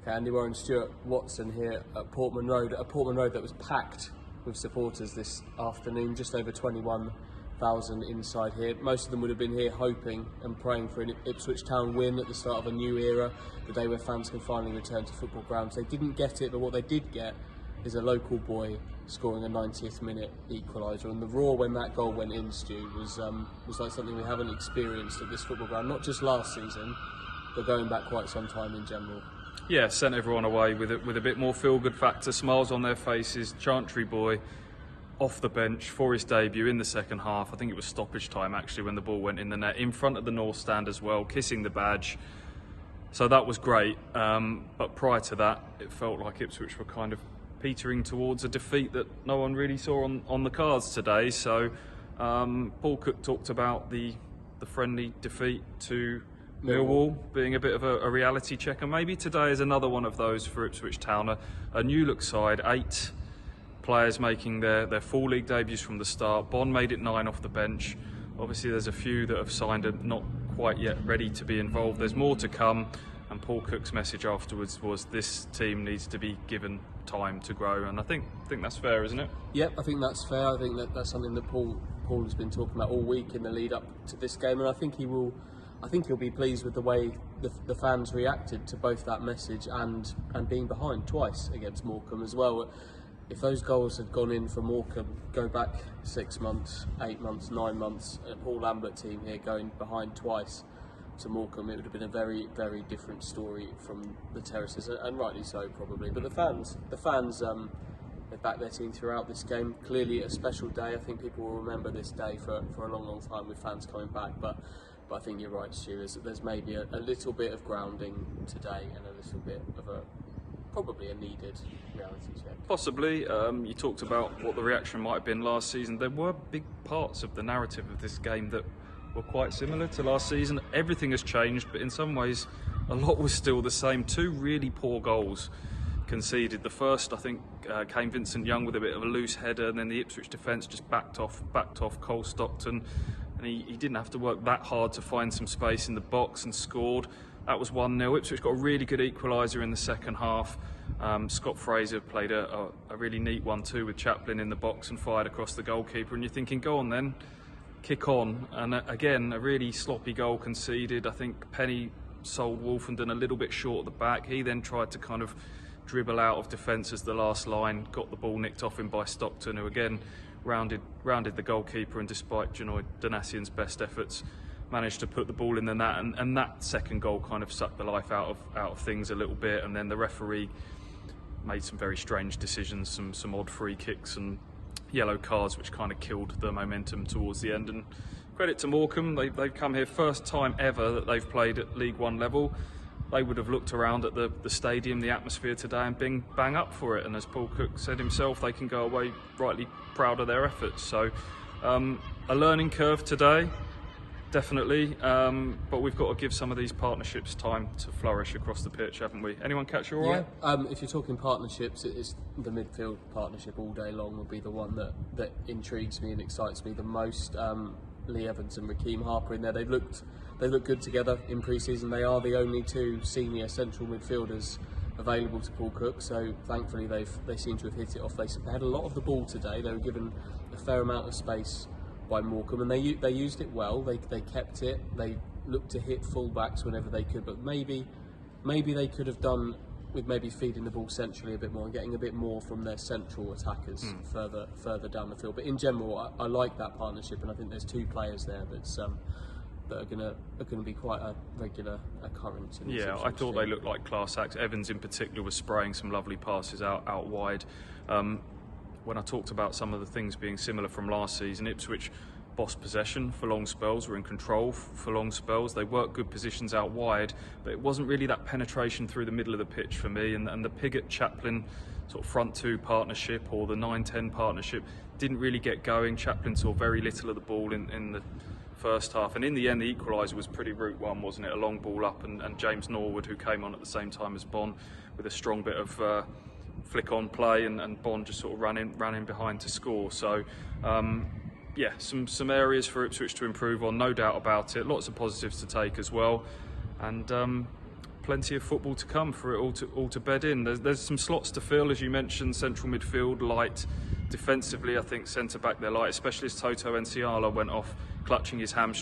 Okay, Andy, Warren and Stuart Watson here at Portman Road. A Portman Road that was packed with supporters this afternoon, just over 21,000 inside here. Most of them would have been here hoping and praying for an Ipswich Town win at the start of a new era, the day where fans can finally return to football grounds. They didn't get it, but what they did get is a local boy scoring a 90th minute equaliser, and the roar when that goal went in, Stu, was like something we haven't experienced at this football ground, not just last season, but going back quite some time in general. Yeah, sent everyone away with a bit more feel-good factor, smiles on their faces. Chantry boy off the bench for his debut in the second half. I think it was stoppage time actually when the ball went in the net, in front of the North Stand as well, kissing the badge. So that was great, but prior to that it felt like Ipswich were kind of petering towards a defeat that no one really saw on the cards today. So Paul Cook talked about the friendly defeat to Millwall being a bit of a reality check, and maybe today is another one of those for Ipswich Town. A new look side, 8 players making their full league debuts from the start. Bond made it 9 off the bench. Obviously there's a few that have signed and not quite yet ready to be involved. There's more to come, and Paul Cook's message afterwards was this team needs to be given time to grow, and I think that's fair, isn't it? Yep, I think that's fair. I think that's something that Paul has been talking about all week in the lead up to this game, and I think he'll be pleased with the way the fans reacted to both that message and being behind twice against Morecambe as well. If those goals had gone in for Morecambe, go back 6 months, 8 months, 9 months, a Paul Lambert team here going behind twice to Morecambe, it would have been a very, very different story from the terraces, and rightly so probably. But the fans they backed their team throughout this game. Clearly a special day. I think people will remember this day for a long, long time with fans coming back. But I think you're right, Stu. There's maybe a little bit of grounding today and a little bit of probably a needed reality check. Possibly. You talked about what the reaction might have been last season. There were big parts of the narrative of this game that were quite similar to last season. Everything has changed, but in some ways a lot was still the same. 2 really poor goals conceded. The first, I think, came Vincent Young with a bit of a loose header, and then the Ipswich defence just backed off Cole Stockton, and he didn't have to work that hard to find some space in the box and scored. That was 1-0. Ipswich got a really good equaliser in the second half. Scott Fraser played a really neat 1-2 with Chaplin in the box and fired across the goalkeeper, and you're thinking, go on then, kick on. And again, a really sloppy goal conceded. I think Penny sold Wolfenden a little bit short at the back. He then tried to kind of dribble out of defence as the last line, got the ball nicked off him by Stockton, who again rounded the goalkeeper, and despite Janoy Donasian's best efforts, managed to put the ball in the net, and that second goal kind of sucked the life out of things a little bit. And then the referee made some very strange decisions, some odd free kicks and yellow cards, which kind of killed the momentum towards the end. And credit to Morecambe, they've come here, first time ever that they've played at League One level. They would have looked around at the stadium, the atmosphere today, and been bang up for it. And as Paul Cook said himself, they can go away rightly proud of their efforts. So a learning curve today, definitely, but we've got to give some of these partnerships time to flourish across the pitch, haven't we? Anyone catch you all right? If you're talking partnerships, it's the midfield partnership all day long will be the one that intrigues me and excites me the most. Lee Evans and Rakeem Harper in there, they looked good together in pre-season. They are the only 2 senior central midfielders available to Paul Cook, so thankfully they seem to have hit it off. They had a lot of the ball today. They were given a fair amount of space by Morecambe, and they used it well. They kept it. They looked to hit full-backs whenever they could, but maybe they could have done with maybe feeding the ball centrally a bit more and getting a bit more from their central attackers further down the field. But in general, I like that partnership, and I think there's 2 players there that are going to be quite a regular occurrence. Yeah, I thought they looked like class acts. Evans in particular was spraying some lovely passes out wide. When I talked about some of the things being similar from last season, Ipswich bossed possession for long spells, were in control for long spells. They worked good positions out wide, but it wasn't really that penetration through the middle of the pitch for me. And the Piggott-Chaplin sort of front 2 partnership, or the 9-10 partnership, didn't really get going. Chaplin saw very little of the ball in the first half, and in the end the equaliser was pretty route one, wasn't it? A long ball up, and James Norwood, who came on at the same time as Bond, with a strong bit of flick on play, and Bond just sort of ran in behind to score. So yeah, some areas for Ipswich to improve on, no doubt about it. Lots of positives to take as well, and plenty of football to come for it all to bed in. There's some slots to fill, as you mentioned. Central midfield light, defensively I think centre back they're light, especially as Toto Enciala went off clutching his hamstring.